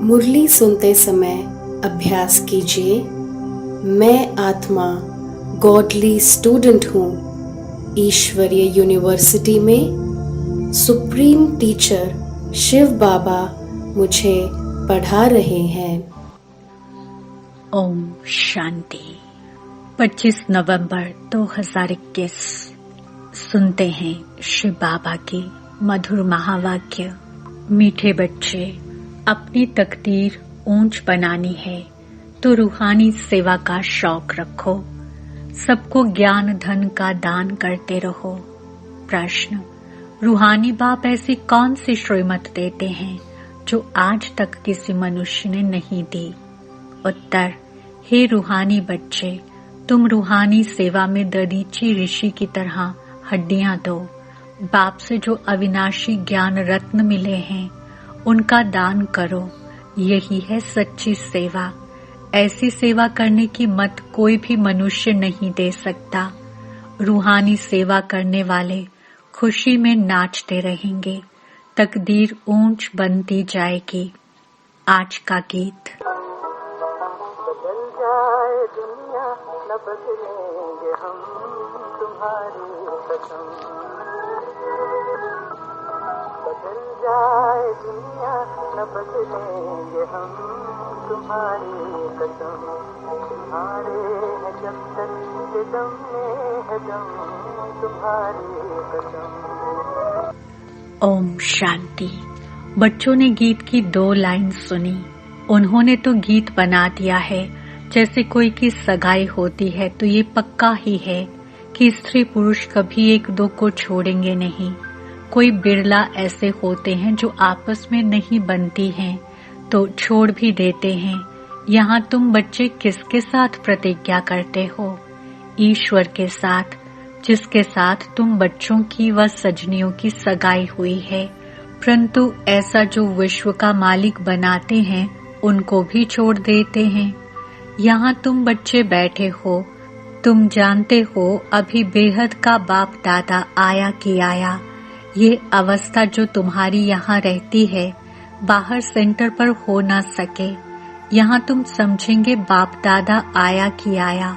मुरली सुनते समय अभ्यास कीजिए। मैं आत्मा गॉडली स्टूडेंट हूँ। ईश्वरीय यूनिवर्सिटी में सुप्रीम टीचर शिव बाबा मुझे पढ़ा रहे हैं। ओम शांति। 25 नवंबर 2021 सुनते हैं शिव बाबा की मधुर महावाक्य। मीठे बच्चे, अपनी तकदीर ऊंच बनानी है तो रूहानी सेवा का शौक रखो। सबको ज्ञान धन का दान करते रहो। प्रश्न: रूहानी बाप ऐसी कौन सी श्रीमत देते हैं जो आज तक किसी मनुष्य ने नहीं दी? उत्तर: हे रूहानी बच्चे, तुम रूहानी सेवा में दरीची ऋषि की तरह हड्डियां दो। बाप से जो अविनाशी ज्ञान रत्न मिले हैं उनका दान करो। यही है सच्ची सेवा। ऐसी सेवा करने की मत कोई भी मनुष्य नहीं दे सकता। रूहानी सेवा करने वाले खुशी में नाचते रहेंगे। तकदीर ऊंच बनती जाएगी। आज का गीत। बदल जाए दुनिया न बदलेंगे हम, तुम्हारी कसम। बदल जाए दुनिया न बदलेंगे हम, तुम्हारी कसम। तुम्हारे है जब तक के दम में है दम, तुम्हारी कसम। ओम शांति। बच्चों ने गीत की 2 लाइन सुनी। उन्होंने तो गीत बना दिया है। जैसे कोई की सगाई होती है तो ये पक्का ही है कि स्त्री पुरुष कभी एक दो को छोड़ेंगे नहीं। कोई बिरला ऐसे होते हैं जो आपस में नहीं बनती हैं तो छोड़ भी देते हैं। यहाँ तुम बच्चे किसके साथ प्रतिज्ञा करते हो? ईश्वर के साथ, जिसके साथ तुम बच्चों की व सजनियों की सगाई हुई है। परंतु ऐसा जो विश्व का मालिक बनाते हैं उनको भी छोड़ देते हैं। यहाँ तुम बच्चे बैठे हो, तुम जानते हो अभी बेहद का बाप दादा आया कि आया। ये अवस्था जो तुम्हारी यहाँ रहती है बाहर सेंटर पर हो ना सके। यहाँ तुम समझेंगे बाप दादा आया कि आया।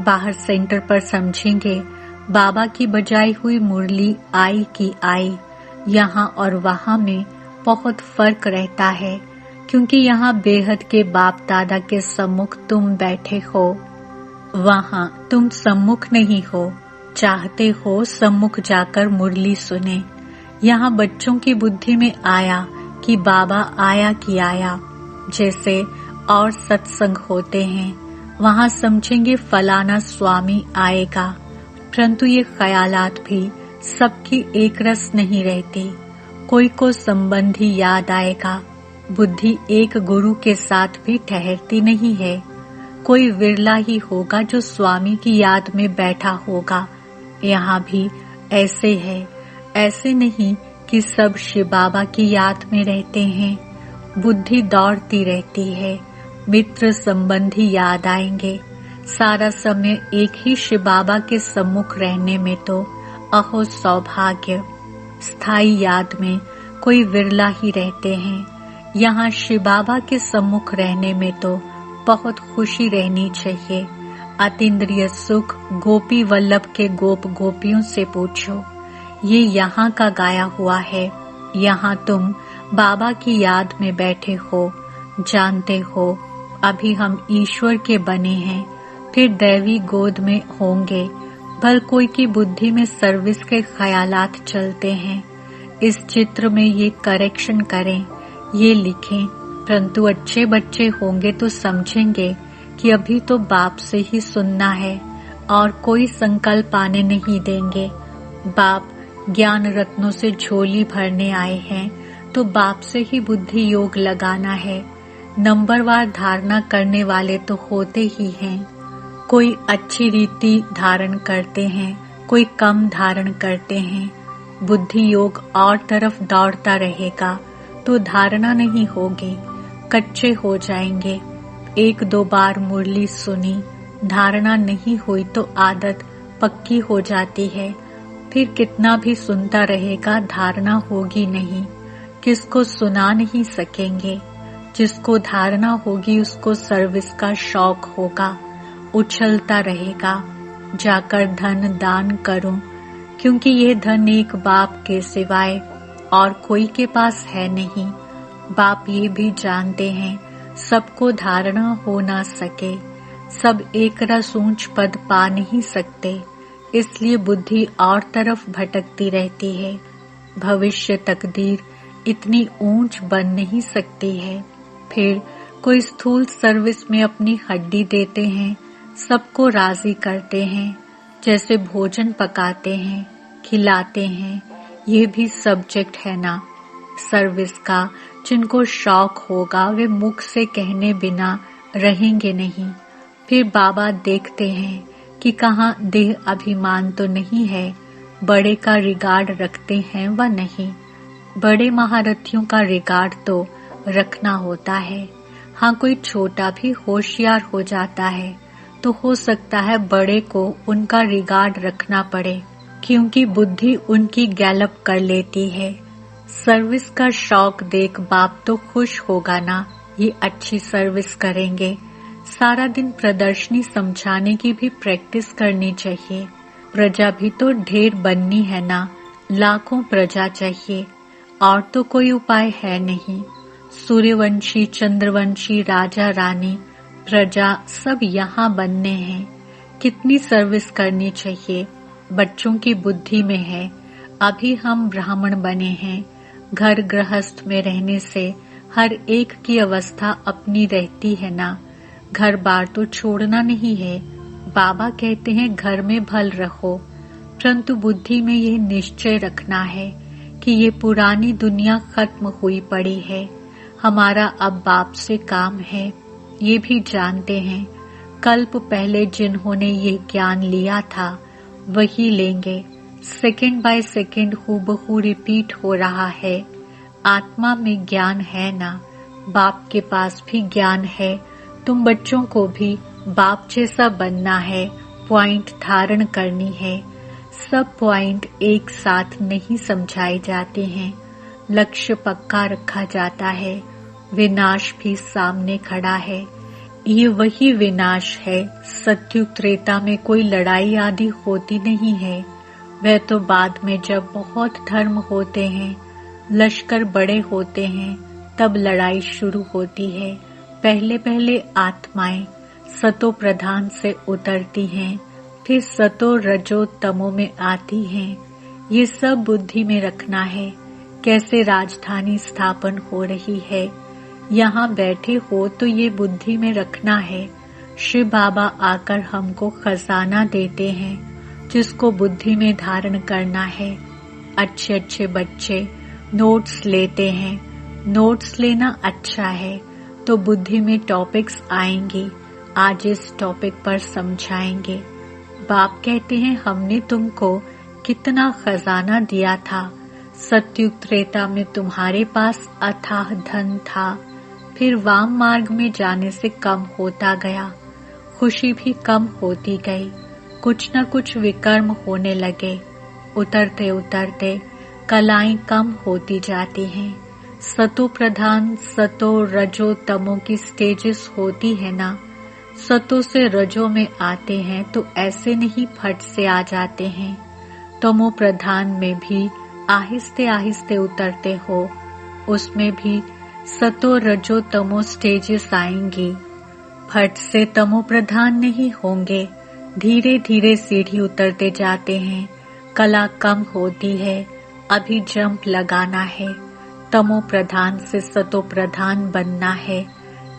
बाहर सेंटर पर समझेंगे बाबा की बजाई हुई मुरली आई कि आई। यहाँ और वहाँ में बहुत फर्क रहता है, क्योंकि यहाँ बेहद के बाप दादा के सम्मुख तुम बैठे हो। वहाँ तुम सम्मुख नहीं हो, चाहते हो सम्मुख जाकर मुरली सुने। यहाँ बच्चों की बुद्धि में आया कि बाबा आया कि आया। जैसे और सत्संग होते हैं वहाँ समझेंगे फलाना स्वामी आएगा। परंतु ये ख्यालात भी सबकी एक रस नहीं रहती। कोई को संबंधी याद आएगा। बुद्धि एक गुरु के साथ भी ठहरती नहीं है। कोई विरला ही होगा जो स्वामी की याद में बैठा होगा। यहाँ भी ऐसे है। ऐसे नहीं कि सब शिव बाबा की याद में रहते हैं। बुद्धि दौड़ती रहती है। मित्र संबंधी याद आएंगे। सारा समय एक ही शिव बाबा के सम्मुख रहने में तो अहो सौभाग्य। स्थायी याद में कोई विरला ही रहते हैं। यहाँ शिव बाबा के सम्मुख रहने में तो बहुत खुशी रहनी चाहिए। अतीन्द्रिय सुख गोपी वल्लभ के गोप गोपियों से पूछो। ये यहाँ का गाया हुआ है। यहाँ तुम बाबा की याद में बैठे हो। जानते हो अभी हम ईश्वर के बने हैं, फिर दैवी गोद में होंगे। भल कोई की बुद्धि में सर्विस के ख्यालात चलते हैं। इस चित्र में ये करेक्शन करें, ये लिखें। परंतु अच्छे बच्चे होंगे तो समझेंगे कि अभी तो बाप से ही सुनना है और कोई संकल्प आने नहीं देंगे। बाप ज्ञान रत्नों से झोली भरने आए हैं तो बाप से ही बुद्धि योग लगाना है। नंबरवार धारणा करने वाले तो होते ही हैं। कोई अच्छी रीति धारण करते हैं, कोई कम धारण करते हैं। बुद्धि योग और तरफ दौड़ता रहेगा तो धारणा नहीं होगी, कच्चे हो जाएंगे। 1-2 बार मुरली सुनी, धारणा नहीं हुई तो आदत पक्की हो जाती है। फिर कितना भी सुनता रहेगा, धारणा होगी नहीं, किसको सुना नहीं सकेंगे। जिसको धारणा होगी उसको सर्विस का शौक होगा, उछलता रहेगा, जाकर धन दान करूं, क्योंकि ये धन एक बाप के सिवाय और कोई के पास है नहीं। बाप ये भी जानते हैं सबको धारणा हो ना सके, सब एक रस ऊंच पद पा नहीं सकते, इसलिए बुद्धि और तरफ भटकती रहती है। भविष्य तकदीर इतनी ऊंच बन नहीं सकती है। फिर कोई स्थूल सर्विस में अपनी हड्डी देते हैं, सबको राजी करते हैं, जैसे भोजन पकाते हैं, खिलाते हैं, ये भी सब्जेक्ट है ना सर्विस का। जिनको शौक होगा वे मुख से कहने बिना रहेंगे नहीं। फिर बाबा देखते हैं कि कहाँ देह अभिमान तो नहीं है, बड़े का रिगार्ड रखते हैं व नहीं। बड़े महारथियों का रिगार्ड तो रखना होता है। हाँ, कोई छोटा भी होशियार हो जाता है तो हो सकता है बड़े को उनका रिगार्ड रखना पड़े, क्योंकि बुद्धि उनकी गैलप कर लेती है। सर्विस का शौक देख बाप तो खुश होगा ना, ये अच्छी सर्विस करेंगे। सारा दिन प्रदर्शनी समझाने की भी प्रैक्टिस करनी चाहिए। प्रजा भी तो ढेर बननी है ना, लाखों प्रजा चाहिए, और तो कोई उपाय है नहीं। सूर्यवंशी, चंद्रवंशी, राजा रानी, प्रजा सब यहाँ बनने हैं। कितनी सर्विस करनी चाहिए, बच्चों की बुद्धि में है। अभी हम ब्राह्मण बने हैं, घर गृहस्थ में रहने से हर एक की अवस्था अपनी रहती है ना, घर बार तो छोड़ना नहीं है। बाबा कहते हैं घर में भल रहो, परंतु बुद्धि में यह निश्चय रखना है कि ये पुरानी दुनिया खत्म हुई पड़ी है, हमारा अब बाप से काम है। ये भी जानते हैं कल्प पहले जिन्होंने ये ज्ञान लिया था वही लेंगे। सेकंड बाय सेकंड हूबहू रिपीट हो रहा है। आत्मा में ज्ञान है ना, बाप के पास भी ज्ञान है। तुम बच्चों को भी बाप जैसा बनना है, पॉइंट धारण करनी है। सब पॉइंट एक साथ नहीं समझाए जाते हैं, लक्ष्य पक्का रखा जाता है। विनाश भी सामने खड़ा है, ये वही विनाश है। सत्युग त्रेता में कोई लड़ाई आदि होती नहीं है, वह तो बाद में जब बहुत धर्म होते हैं, लश्कर बड़े होते हैं, तब लड़ाई शुरू होती है। पहले पहले आत्माएं सतो प्रधान से उतरती हैं, फिर सतो रजो तमो में आती हैं। ये सब बुद्धि में रखना है। कैसे राजधानी स्थापन हो रही है, यहाँ बैठे हो तो ये बुद्धि में रखना है। शिव बाबा आकर हमको खजाना देते हैं, जिसको बुद्धि में धारण करना है। अच्छे अच्छे बच्चे नोट्स लेते हैं। नोट्स लेना अच्छा है तो बुद्धि में टॉपिक्स आएंगे। आज इस टॉपिक पर समझाएंगे। बाप कहते हैं हमने तुमको कितना खजाना दिया था। सत्युग त्रेता में तुम्हारे पास अथाह धन था, फिर वाम मार्ग में जाने से कम होता गया, खुशी भी कम होती गई, कुछ न कुछ विकर्म होने लगे। उतरते उतरते कलाएं कम होती जाती हैं। सतो प्रधान, सतो रजो तमो की स्टेजेस होती है ना। सतो से रजो में आते हैं तो ऐसे नहीं फट से आ जाते हैं। तमो प्रधान में भी आहिस्ते आहिस्ते उतरते हो, उसमें भी सतो रजो तमो स्टेजेस आएंगी। फट से तमो प्रधान नहीं होंगे, धीरे धीरे सीढ़ी उतरते जाते हैं। कला कम होती है, अभी जंप लगाना है। तमो प्रधान से सतो प्रधान बनना है,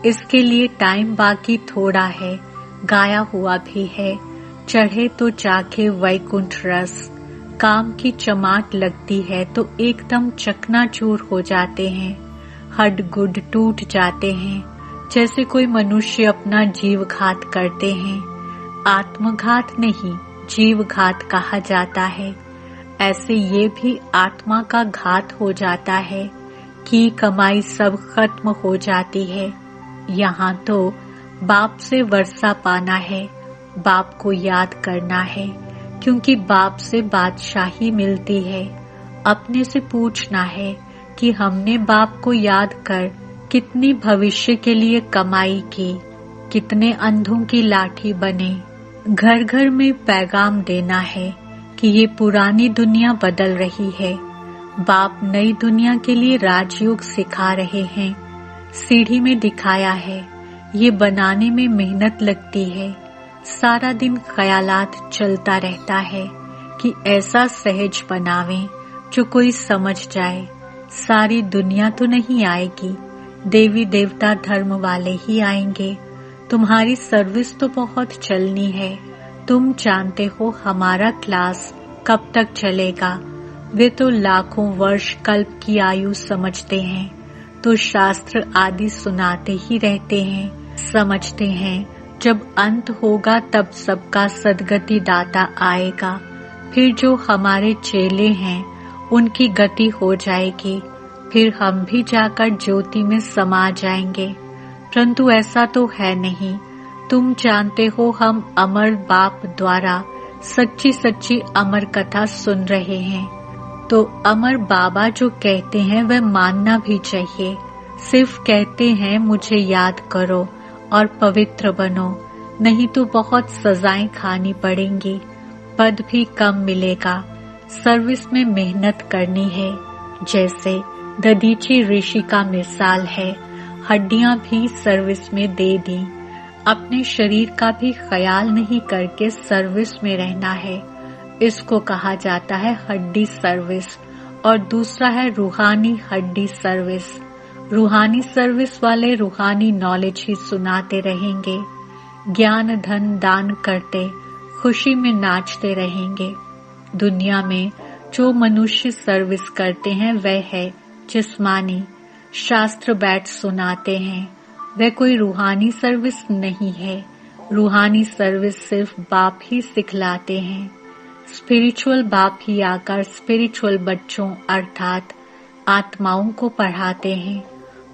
इसके लिए टाइम बाकी थोड़ा है। गाया हुआ भी है, चढ़े तो चाखे वैकुंठ रस। काम की चमाट लगती है तो एकदम चकनाचूर हो जाते हैं, हड्ड गुड टूट जाते हैं, जैसे कोई मनुष्य अपना जीव घात करते हैं। आत्मघात नहीं, जीव घात कहा जाता है। ऐसे ये भी आत्मा का घात हो जाता है कि कमाई सब खत्म हो जाती है। यहाँ तो बाप से वर्षा पाना है, बाप को याद करना है, क्योंकि बाप से बादशाही मिलती है। अपने से पूछना है कि हमने बाप को याद कर कितनी भविष्य के लिए कमाई की, कितने अंधों की लाठी बने। घर घर में पैगाम देना है कि ये पुरानी दुनिया बदल रही है। बाप नई दुनिया के लिए राजयोग सिखा रहे हैं। सीढ़ी में दिखाया है, ये बनाने में मेहनत लगती है। सारा दिन ख्यालात चलता रहता है कि ऐसा सहज बनावें जो कोई समझ जाए। सारी दुनिया तो नहीं आएगी, देवी देवता धर्म वाले ही आएंगे। तुम्हारी सर्विस तो बहुत चलनी है। तुम जानते हो हमारा क्लास कब तक चलेगा। वे तो लाखों वर्ष कल्प की आयु समझते हैं, तो शास्त्र आदि सुनाते ही रहते हैं। समझते हैं जब अंत होगा तब सबका सद्गति दाता आएगा। फिर जो हमारे चेले हैं उनकी गति हो जाएगी। फिर हम भी जाकर ज्योति में समा जाएंगे। परंतु ऐसा तो है नहीं। तुम जानते हो हम अमर बाप द्वारा सच्ची सच्ची अमर कथा सुन रहे हैं, तो अमर बाबा जो कहते हैं वह मानना भी चाहिए। सिर्फ कहते हैं मुझे याद करो और पवित्र बनो, नहीं तो बहुत सजाएं खानी पड़ेंगी, पद भी कम मिलेगा। सर्विस में मेहनत करनी है। जैसे दधीची ऋषि का मिसाल है, हड्डियां भी सर्विस में दे दी। अपने शरीर का भी ख्याल नहीं करके सर्विस में रहना है। इसको कहा जाता है हड्डी सर्विस। और दूसरा है रूहानी हड्डी सर्विस। रूहानी सर्विस वाले रूहानी नॉलेज ही सुनाते रहेंगे, ज्ञान धन दान करते खुशी में नाचते रहेंगे। दुनिया में जो मनुष्य सर्विस करते हैं वह है जिस्मानी, शास्त्र बैठ सुनाते हैं। वह कोई रूहानी सर्विस नहीं है। रूहानी सर्विस सिर्फ बाप ही सिखलाते हैं। स्पिरिचुअल बाप ही आकर स्पिरिचुअल बच्चों अर्थात आत्माओं को पढ़ाते हैं।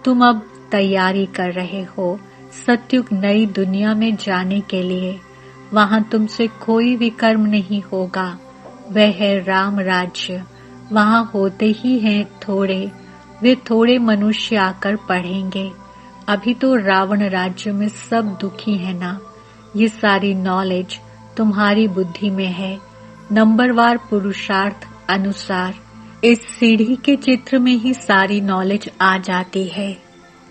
तुम अब तैयारी कर रहे हो सत्युग नई दुनिया में जाने के लिए। वहां तुमसे कोई भी कर्म नहीं होगा। वह है राम राज्य। वहां होते ही हैं थोड़े, वे थोड़े मनुष्य आकर पढ़ेंगे। अभी तो रावण राज्य में सब दुखी है ना। ये सारी नॉलेज तुम्हारी बुद्धि में है, नंबरवार पुरुषार्थ अनुसार। इस सीढ़ी के चित्र में ही सारी नॉलेज आ जाती है।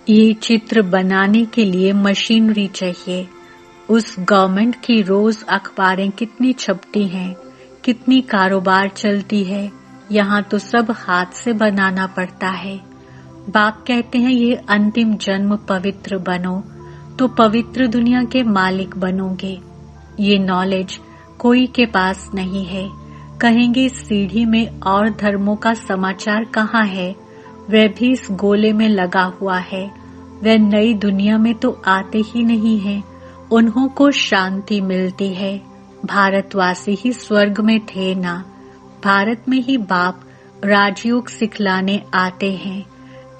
ये चित्र बनाने के लिए मशीनरी चाहिए। उस गवर्नमेंट की रोज अखबारें कितनी छपती हैं, कितनी कारोबार चलती है। यहाँ तो सब हाथ से बनाना पड़ता है। बाप कहते हैं ये अंतिम जन्म पवित्र बनो तो पवित्र दुनिया के मालिक बनोगे। ये नॉलेज कोई के पास नहीं है। कहेंगे इस सीढ़ी में और धर्मों का समाचार कहाँ है? वह भी इस गोले में लगा हुआ है। वह नई दुनिया में तो आते ही नहीं हैं। उन्हों को शांति मिलती है। भारतवासी ही स्वर्ग में थे ना। भारत में ही बाप राजयोग सिखलाने आते हैं।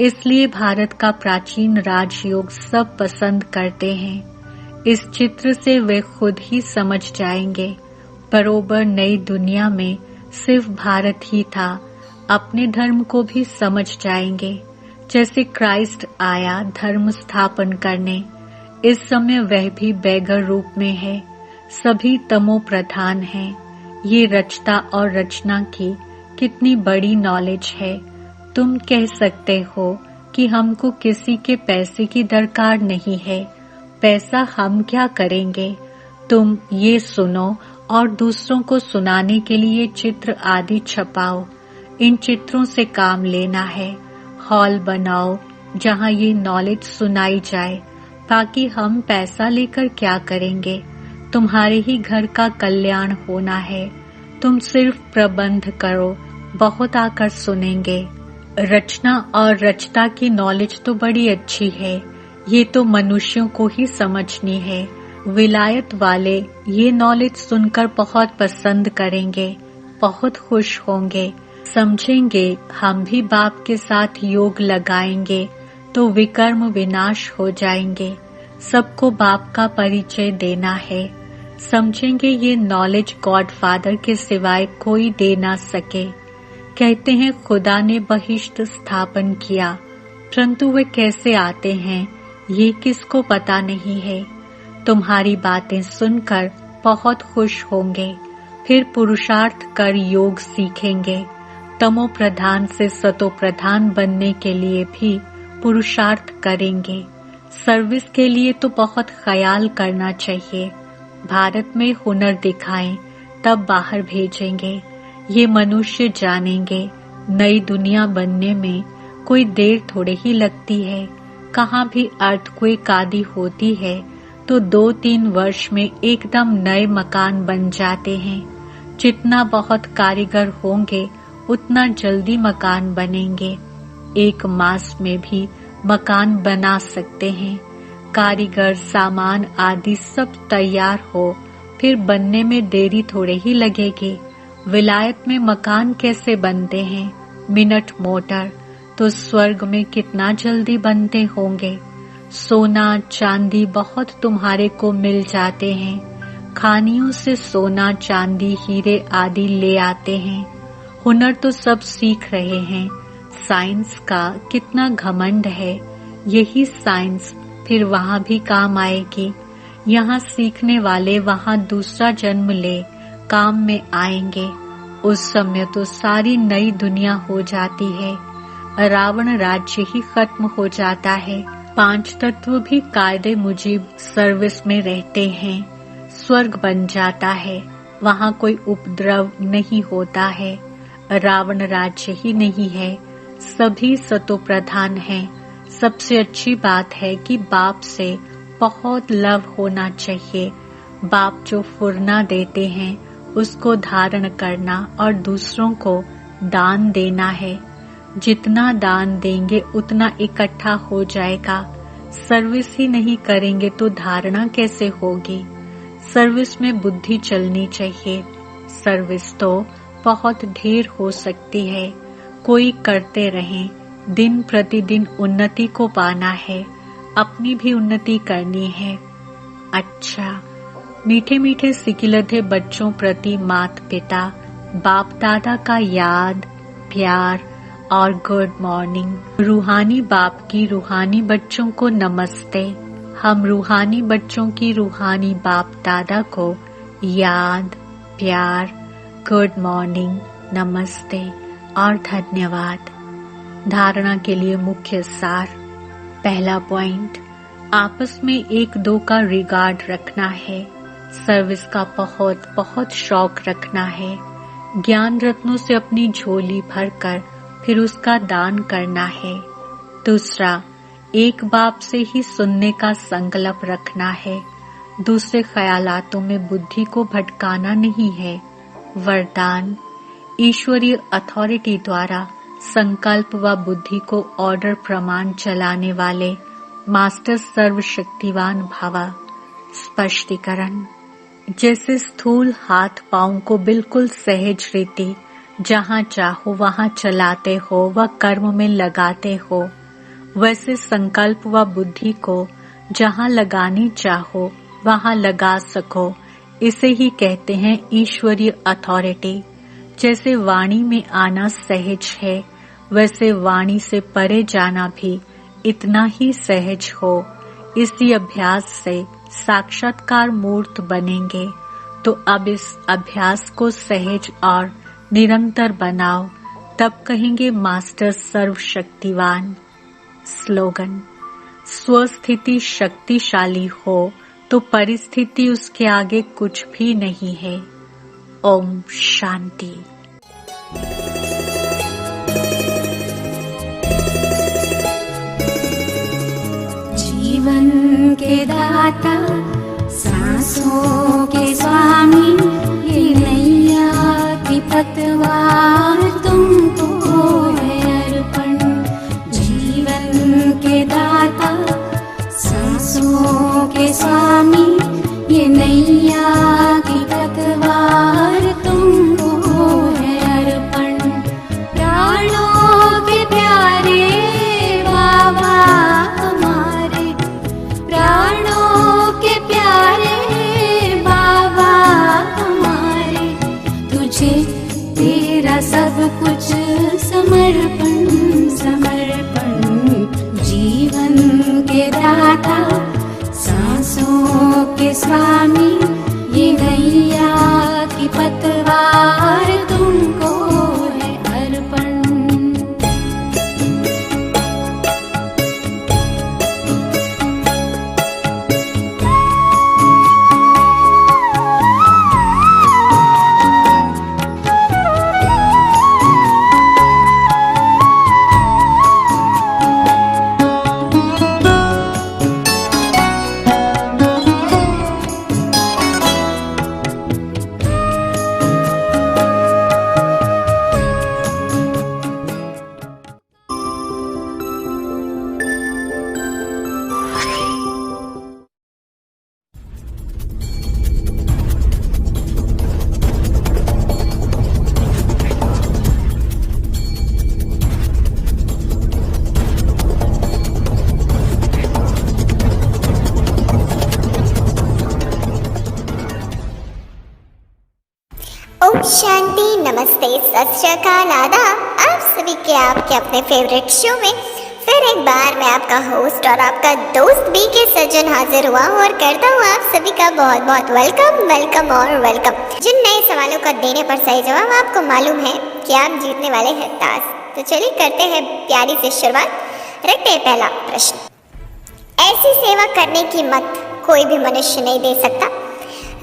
इसलिए भारत का प्राचीन राजयोग सब पसंद करते हैं। इस चित्र से वे खुद ही समझ जाएंगे। बरोबर नई दुनिया में सिर्फ भारत ही था। अपने धर्म को भी समझ जाएंगे। जैसे क्राइस्ट आया धर्म स्थापन करने, इस समय वह भी बैगर रूप में है। सभी तमो प्रधान हैं। ये रचता और रचना की कितनी बड़ी नॉलेज है। तुम कह सकते हो कि हमको किसी के पैसे की दरकार नहीं है। पैसा हम क्या करेंगे? तुम ये सुनो और दूसरों को सुनाने के लिए चित्र आदि छपाओ। इन चित्रों से काम लेना है। हॉल बनाओ जहाँ ये नॉलेज सुनाई जाए। बाकी हम पैसा लेकर क्या करेंगे? तुम्हारे ही घर का कल्याण होना है। तुम सिर्फ प्रबंध करो, बहुत आकर सुनेंगे। रचना और रचता की नॉलेज तो बड़ी अच्छी है। ये तो मनुष्यों को ही समझनी है। विलायत वाले ये नॉलेज सुनकर बहुत पसंद करेंगे। बहुत खुश होंगे। समझेंगे हम भी बाप के साथ योग लगाएंगे तो विकर्म विनाश हो जाएंगे। सबको बाप का परिचय देना है। समझेंगे ये नॉलेज गॉड फादर के सिवाय कोई दे ना सके। कहते हैं खुदा ने बहिष्ट स्थापन किया, परंतु वे कैसे आते हैं ये किसको पता नहीं है। तुम्हारी बातें सुनकर बहुत खुश होंगे, फिर पुरुषार्थ कर योग सीखेंगे। तमो प्रधान से सतो प्रधान बनने के लिए भी पुरुषार्थ करेंगे। सर्विस के लिए तो बहुत ख्याल करना चाहिए। भारत में हुनर दिखाएं, तब बाहर भेजेंगे। ये मनुष्य जानेंगे नई दुनिया बनने में कोई देर थोड़े ही लगती है। कहाँ भी अर्थक्वेक आदि होती है तो 2-3 वर्ष में एकदम नए मकान बन जाते हैं। जितना बहुत कारीगर होंगे उतना जल्दी मकान बनेंगे। 1 मास में भी मकान बना सकते हैं। कारीगर, सामान आदि सब तैयार हो, फिर बनने में देरी थोड़े ही लगेगी। विलायत में मकान कैसे बनते हैं? Minute motor. तो स्वर्ग में कितना जल्दी बनते होंगे। सोना चांदी बहुत तुम्हारे को मिल जाते हैं। खानियों से सोना चांदी हीरे आदि ले आते हैं। हुनर तो सब सीख रहे हैं। साइंस का कितना घमंड है। यही साइंस फिर वहाँ भी काम आएगी। यहाँ सीखने वाले वहाँ दूसरा जन्म ले काम में आएंगे। उस समय तो सारी नई दुनिया हो जाती है। रावण राज्य ही खत्म हो जाता है। 5 तत्व भी कायदे मुजीब सर्विस में रहते हैं। स्वर्ग बन जाता है। वहाँ कोई उपद्रव नहीं होता है। रावण राज्य ही नहीं है। सभी सतो प्रधान हैं। सबसे अच्छी बात है कि बाप से बहुत लव होना चाहिए। बाप जो फुरना देते हैं उसको धारण करना और दूसरों को दान देना है। जितना दान देंगे उतना इकट्ठा हो जाएगा। सर्विस ही नहीं करेंगे तो धारणा कैसे होगी। सर्विस में बुद्धि चलनी चाहिए। सर्विस तो बहुत ढेर हो सकती है। कोई करते रहें। दिन प्रतिदिन उन्नति को पाना है। अपनी भी उन्नति करनी है। अच्छा, मीठे मीठे सिकिलधे बच्चों प्रति माता पिता बाप दादा का याद, प्यार और गुड मॉर्निंग। रूहानी बाप की रूहानी बच्चों को नमस्ते। हम रूहानी बच्चों की रूहानी बाप दादा को याद, प्यार, गुड मॉर्निंग, नमस्ते और धन्यवाद। धारणा के लिए मुख्य सार। पहला पॉइंट, आपस में 1-2 का रिगार्ड रखना है। सर्विस का बहुत बहुत शौक रखना है। ज्ञान रत्नों से अपनी झोली भरकर फिर उसका दान करना है। दूसरा, एक बाप से ही सुनने का संकल्प रखना है। दूसरे ख्यालातों में बुद्धि को भटकाना नहीं है। वरदान, ईश्वरीय अथॉरिटी द्वारा संकल्प व बुद्धि को ऑर्डर प्रमाण चलाने वाले मास्टर सर्वशक्तिवान भवा। स्पष्टीकरण, जैसे स्थूल हाथ पांव को बिल्कुल सहज रीति जहाँ चाहो वहाँ चलाते हो व कर्म में लगाते हो, वैसे संकल्प व बुद्धि को जहाँ लगानी चाहो वहाँ लगा सको। इसे ही कहते हैं ईश्वरीय अथॉरिटी। जैसे वाणी में आना सहज है, वैसे वाणी से परे जाना भी इतना ही सहज हो। इसी अभ्यास से साक्षात्कार मूर्त बनेंगे। तो अब इस अभ्यास को सहज और निरंतर बनाओ, तब कहेंगे मास्टर सर्वशक्तिवान। स्लोगन, स्वस्थिति शक्तिशाली हो तो परिस्थिति उसके आगे कुछ भी नहीं है। ओम शांति। जीवन के दाता, सांसों के स्वामी, ये नैया की पतवार तुमको है अर्पण। जीवन के दाता, सांसों के स्वामी, ये नैया की पतवार तुमको सब कुछ समर्पण समर्पण जीवन के दाता सांसों के स्वामी ये नैया की पतवार तुमको है अर्पण। ओम शांति, नमस्ते, सत श्री अकाल, आदाब। आप सभी के आपके अपने फेवरेट शो में फिर एक बार मैं आपका होस्ट और आपका दोस्त बी के सज्जन हाजिर हुआ हूँ और करता हूँ आप सभी का बहुत बहुत वेलकम और वेलकम। जिन नए सवालों का देने पर सही जवाब आपको मालूम है कि आप जीतने वाले हैं ताज। तो चलिए करते हैं प्यारी से शुरुआत। रखते हैं पहला प्रश्न। ऐसी सेवा करने की मत कोई भी मनुष्य नहीं दे सकता।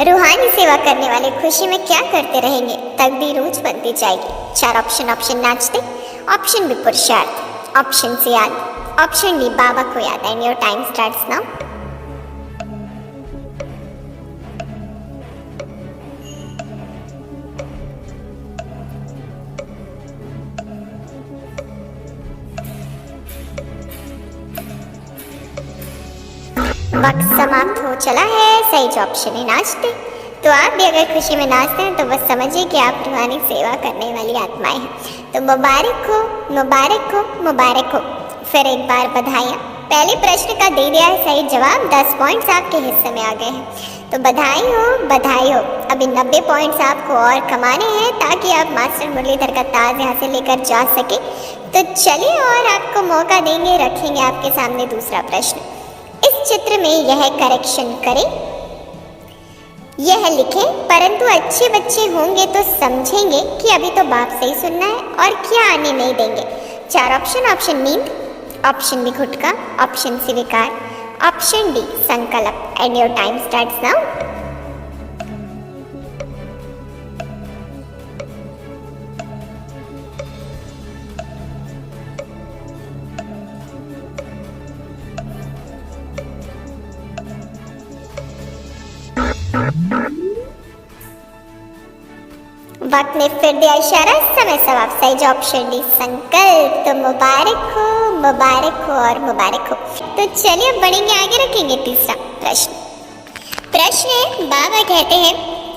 रूहानी सेवा करने वाले खुशी में क्या करते रहेंगे? तकदीर ऊंच बनती जाएगी। 4 ऑप्शन। ऑप्शन नाचते, ऑप्शन बी पुरुषार्थ, ऑप्शन सी याद, ऑप्शन डी बाबा को याद। And your time starts now. वक्त समाप्त हो चला है। सही जो ऑप्शन है नाचते। तो आप भी अगर खुशी में नाचते हैं तो बस समझिए कि आप रूहानी सेवा करने वाली आत्माएं हैं। तो मुबारक हो, मुबारक हो, मुबारक हो। फिर एक बार बधाइयाँ। पहले प्रश्न का दे दिया है सही जवाब, 10 पॉइंट्स आपके हिस्से में आ गए हैं। तो बधाई हो, बधाई हो। अभी 90 पॉइंट्स आपको और कमाने हैं ताकि आप मास्टर मुरलीधर का ताज यहाँ से लेकर जा सके। तो चलिए और आपको मौका देंगे, रखेंगे आपके सामने दूसरा प्रश्न। इस चित्र में यह करेक्शन करें, यह लिखें, परंतु अच्छे बच्चे होंगे तो समझेंगे कि अभी तो बाप से ही सुनना है और क्या आने नहीं देंगे। 4 ऑप्शन। ऑप्शन नींद, ऑप्शन बी गुटखा, ऑप्शन सी विकार, ऑप्शन डी संकल्प। And your time starts now. वक्त ने फिर दिया इशारा, समय समाप्त। सही जो ऑप्शन डी संकल्प। तो मुबारक हो, मुबारक हो और मुबारक हो। तो चलिए अब बढ़ेंगे आगे, रखेंगे तीसरा प्रश्न। प्रश्न है, बाबा कहते हैं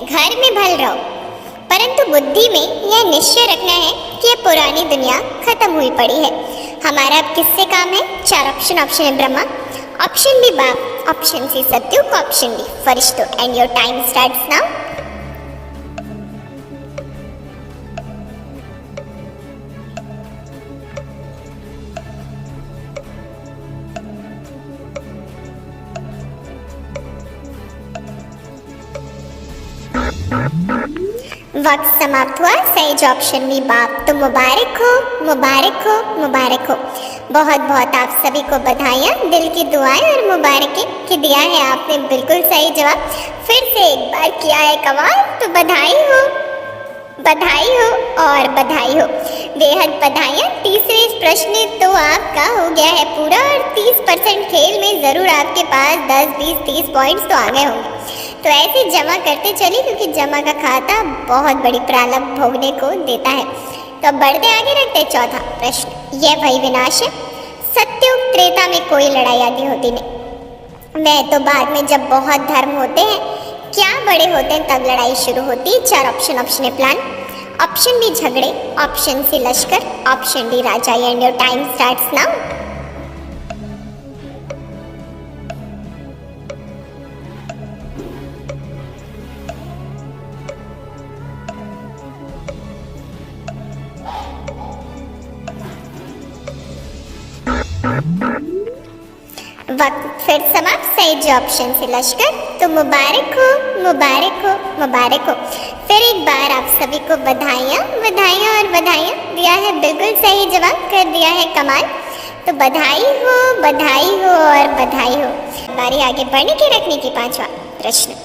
घर में भल रहो, परंतु बुद्धि में यह निश्चय रखना है कि यह पुरानी दुनिया खत्म हुई पड़ी है। हमारा अब किससे काम है? 4 ऑप्शन। ऑप्शन है ब्रह्मा, ऑप्शन बी बाप, ऑप्शन सी सत्युग, ऑप्शन डी फरिश्तों। And your time starts now. वक्त समाप्त हुआ। सही जो ऑप्शन बी बाप। तो मुबारक हो, मुबारक हो, मुबारक हो। बहुत बहुत आप सभी को बधाइयाँ, दिल की दुआएं और मुबारकें कि दिया है आपने बिल्कुल सही जवाब। फिर से एक बार किया है कमाल। तो बधाई हो, बधाई हो और बधाई हो। बेहद बधाइयाँ। तीसरे प्रश्न तो आपका हो गया है पूरा और 30% खेल में ज़रूर आपके पास 10, 20, 30 पॉइंट्स तो आ गए होंगे। तो ऐसे जमा करते चलिए क्योंकि जमा का खाता बहुत बड़ी प्रारंभ भोगने को देता है। तो अब बढ़ते आगे, रखते चौथा प्रश्न। यह वही विनाश है। सत्युग त्रेता में कोई लड़ाई आदि होती नहीं, वह तो बाद में जब बहुत धर्म होते हैं, क्या बड़े होते हैं, तब लड़ाई शुरू होती है। 4 option. Option A plan, option B झगड़े, ऑप्शन सी लश्कर, ऑप्शन डी राजा। And your time starts now. वक्त फिर समाप्त, सही जो ऑप्शन से लश्कर, तो मुबारक हो, मुबारक हो, मुबारक हो। फिर एक बार आप सभी को बधाइयाँ, बधाइयाँ और बधाइयाँ। दिया है बिल्कुल सही जवाब, कर दिया है कमाल, तो बधाई हो, बधाई हो और बधाई हो। बारी आगे बढ़ने की, रखने की पांचवा प्रश्न।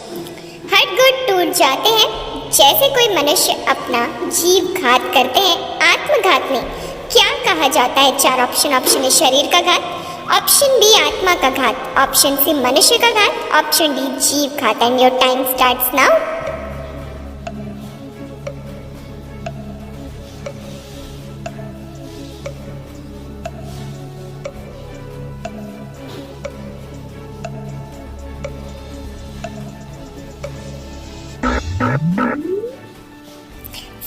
हट-गुट टूट जाते हैं, जैसे कोई मनुष्य अपना जीव घात करते हैं, आत्मघात में क्या कहा जाता है? चार ऑप्शन। ऑप्शन ए शरीर का घात, ऑप्शन बी आत्मा का घात, ऑप्शन सी मनुष्य का घात, ऑप्शन डी जीव घात। And your time starts now.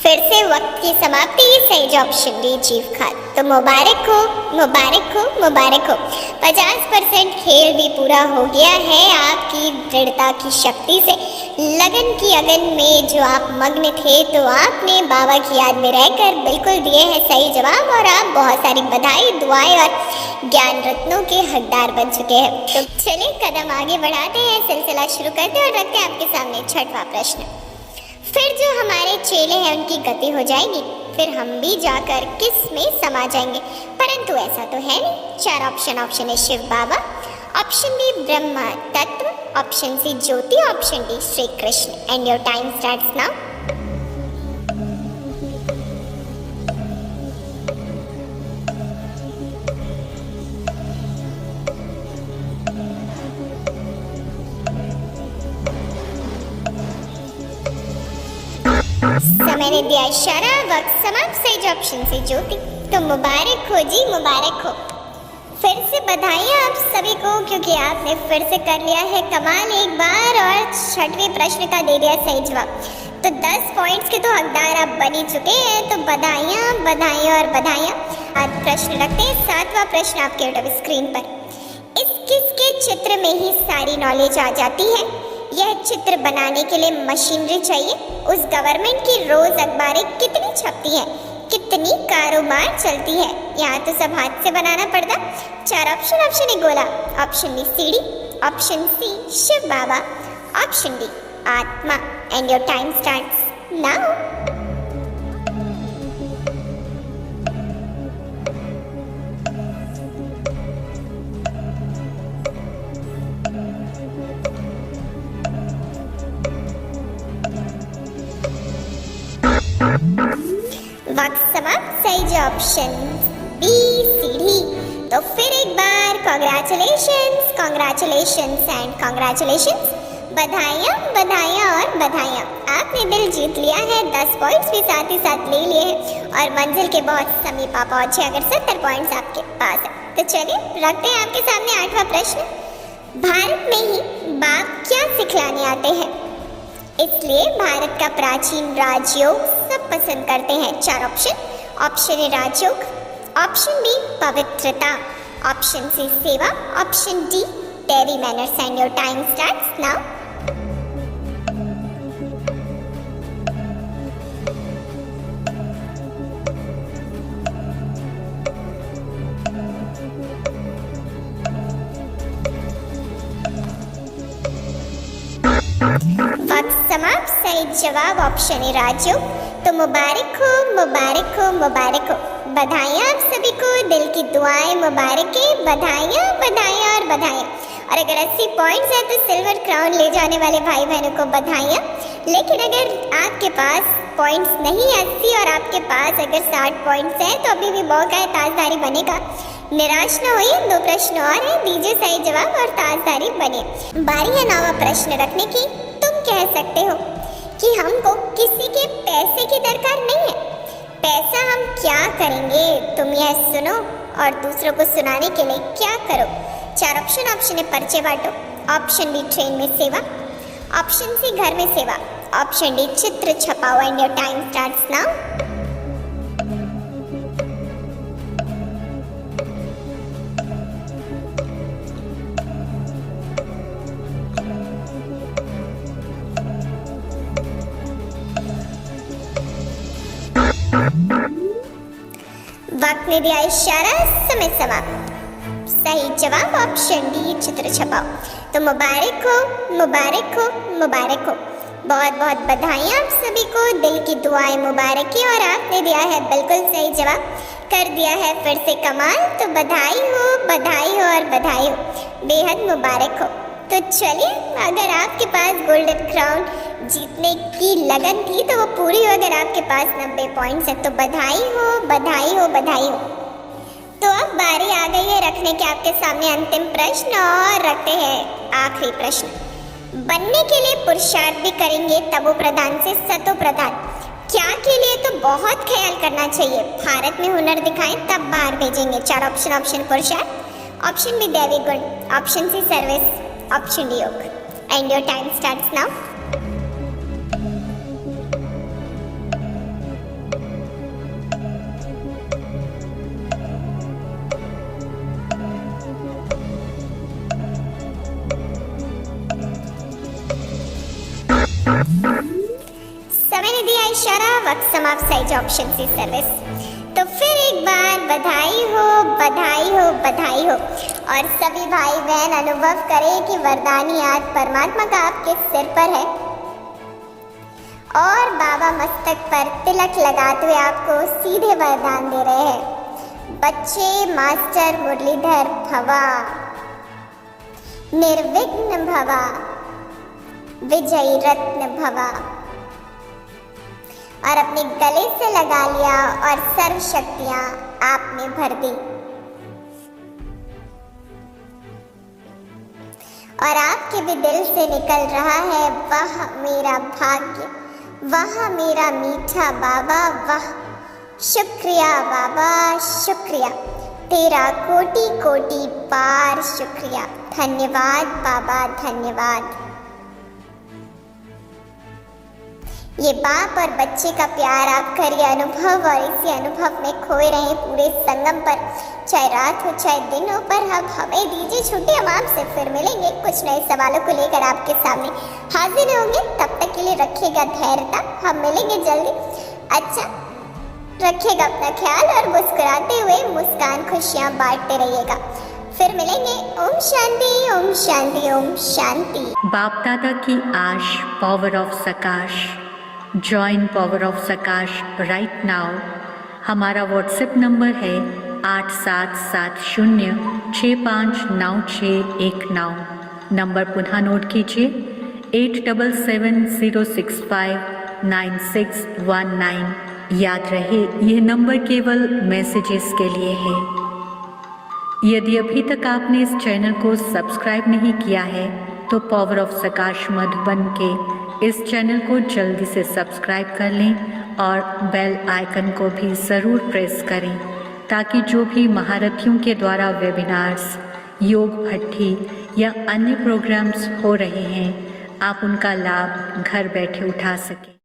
फिर से वक्त की समाप्ति, सही जो ऑप्शन डी जीव घात, तो मुबारक हो, मुबारक हो, मुबारक हो। 50% खेल भी पूरा हो गया है आपकी दृढ़ता की शक्ति से। लगन की अगन में जो आप मग्न थे, तो आपने बाबा की याद में रहकर बिल्कुल दिए हैं सही जवाब, और आप बहुत सारी बधाई, दुआएं और ज्ञान रत्नों के हकदार बन चुके हैं। तो चलिए कदम आगे बढ़ाते हैं, सिलसिला शुरू करते हैं और रखते हैं आपके सामने छठवां प्रश्न। फिर जो हमारे चेले हैं उनकी गति हो जाएगी, फिर हम भी जाकर किस में समा जाएंगे? परंतु ऐसा तो है नहीं। चार option. Option A Shiv Baba, option B ब्रह्म तत्व, ऑप्शन सी ज्योति, option D Shri Krishna. And your time starts now. समय ने दिया इशारा, वक्त समाप्त, सही जो ऑप्शन से ज्योति, तो मुबारक हो जी, मुबारक हो। फिर से बधाइयाँ आप सभी को, क्योंकि आपने फिर से कर लिया है कमाल एक बार और छठवें प्रश्न का दे दिया सही जवाब। तो 10 पॉइंट्स के तो हकदार आप बन ही चुके हैं, तो बधाइयाँ, बधाइयाँ और बधाइयाँ। आज प्रश्न रखते हैं, 7वां प्रश्न आपके यूट्यूब स्क्रीन पर। इस किसके चित्र में ही सारी नॉलेज आ जाती है? यह चित्र बनाने के लिए मशीनरी चाहिए। उस गवर्नमेंट की रोज अखबारें कितनी छपती हैं? कितनी कारोबार चलती है? यहाँ तो सब हाथ से बनाना पड़ता। चार ऑप्शन। ऑप्शन ए गोला, ऑप्शन बी सीढ़ी, option C Shiv Baba, option D आत्मा। And your time starts now. वक्त समाप्त, सही जो ऑप्शन बी सीढ़ी। तो फिर एक बार कॉन्ग्रेचुलेशंस, कॉन्ग्रेचुलेशंस एंड कॉन्ग्रेचुलेशंस। बधाइयाँ, बधाइयाँ और बधाइयाँ। आपने दिल जीत लिया है, 10 पॉइंट्स भी साथ ही साथ ले लिए हैं और मंजिल के बहुत समीप आ पहुँचे अगर 70 पॉइंट्स आपके पास है। तो चलिए रखते हैं आपके सामने 8वां प्रश्न। भारत में ही बाप क्या सिखलाने आते हैं? इसलिए भारत का प्राचीन राजयोग सब पसंद करते हैं। चार option. Option A Rajyoga, option B पवित्रता, ऑप्शन सी सेवा, option D dairy manners. And your time starts now. वक्त समाप्त, सही जवाब ऑप्शन ए राजयोग। तो मुबारक हो, मुबारक हो, मुबारक हो। बधाइयाँ आप सभी को, दिल की दुआएं, मुबारकें, बधाइयाँ, बधाइयाँ और बधाइयाँ। और अगर 80 पॉइंट्स है तो सिल्वर क्राउन ले जाने वाले भाई बहनों को बधाइयाँ। लेकिन अगर आपके पास पॉइंट्स नहीं 80 और आपके पास अगर 60 पॉइंट्स हैं, तो अभी भी मौका है ताजदारी बने का। निराश न होइए, 2 प्रश्न और हैं, दीजिए सही जवाब और ताजदारी बने। बारी है 9वां प्रश्न रखने की। तुम कह सकते हो कि हमको किसी के पैसे की दरकार नहीं है। पैसा हम क्या करेंगे? तुम यह सुनो और दूसरों को सुनाने के लिए क्या करो? चार ऑप्शन। ऑप्शन ए पर्चे बांटो, ऑप्शन बी ट्रेन में सेवा, ऑप्शन सी घर में सेवा, ऑप्शन डी चित्र छपाओ। And your time starts now. वक्त ने दिया इशारा, समय समाप्त। सही जवाब ऑप्शन डी, चित्र छपाओ। तो मुबारक हो, मुबारक हो, मुबारक हो। बहुत बहुत बधाई आप सभी को, दिल की दुआएं मुबारक है। और आपने दिया है बिल्कुल सही जवाब, कर दिया है फिर से कमाल। तो बधाई हो, बधाई हो और बधाई हो, बेहद मुबारक हो। तो चलिए, अगर आपके पास गोल्डन क्राउन जीतने की लगन थी तो वो पूरी हो। अगर आपके पास 90 पॉइंट्स है तो बधाई हो, बधाई हो, बधाई हो। तो अब बारी आ गई है रखने के आपके सामने अंतिम प्रश्न, और रखते हैं आखिरी प्रश्न। बनने के लिए पुरुषार्थ भी करेंगे तबो प्रधान से सतो प्रधान, क्या के लिए तो बहुत ख्याल करना चाहिए। भारत में हुनर दिखाएं तब बाहर भेजेंगे। 4 ऑप्शन। ऑप्शन पुरुषार्थ, ऑप्शन बी दैवी गुण, option C service, option D yoga. And your time starts now. समय ने दिया इशारा, वक्त समाप्त। सही ऑप्शन सी सर्विस। तो फिर एक बार बधाई हो, बधाई हो, बधाई हो। और सभी भाई बहन अनुभव करें कि वरदानी हाथ परमात्मा का आपके सिर पर है और बाबा मस्तक पर तिलक लगाते हुए आपको सीधे वरदान दे रहे हैं। बच्चे मास्टर मुरलीधर भवा, निर्विघ्न भवा, विजयी रत्न भवा। और अपने गले से लगा लिया और सर्व शक्तियां आप में भर दी। और आपके भी दिल से निकल रहा है, वाह मेरा भाग्य, वाह मेरा मीठा बाबा, वाह शुक्रिया बाबा, शुक्रिया तेरा कोटि कोटि बार शुक्रिया। धन्यवाद बाबा, धन्यवाद। ये बाप और बच्चे का प्यार आप करिए अनुभव, और इसी अनुभव में खोए रहे पूरे संगम पर, चाहे रात हो चाहे दिन हो। पर अब हमें दीजिए छुट्टी, हम आपसे फिर मिलेंगे कुछ नए सवालों को लेकर आपके सामने हाजिर होंगे। तब तक के लिए रखिएगा धैर्यता, हम मिलेंगे जल्दी। अच्छा, रखिएगा अपना ख्याल और मुस्कुराते हुए मुस्कान खुशियाँ बांटते रहिएगा। फिर मिलेंगे। ओम शांति, ओम शांति, ओम शांति। बाप दादा की आश, power of सकाश। Join power of सकाश right now. हमारा व्हाट्सएप नंबर है 8770659619। नंबर पुनः नोट कीजिए 8770659619। याद रहे, यह नंबर केवल मैसेजेस के लिए है। यदि अभी तक आपने इस चैनल को सब्सक्राइब नहीं किया है तो पावर ऑफ सकाश मधुबन के इस चैनल को जल्दी से सब्सक्राइब कर लें और बेल आइकन को भी ज़रूर प्रेस करें, ताकि जो भी महारथियों के द्वारा वेबिनार्स, योग भट्ठी या अन्य प्रोग्राम्स हो रहे हैं, आप उनका लाभ घर बैठे उठा सकें।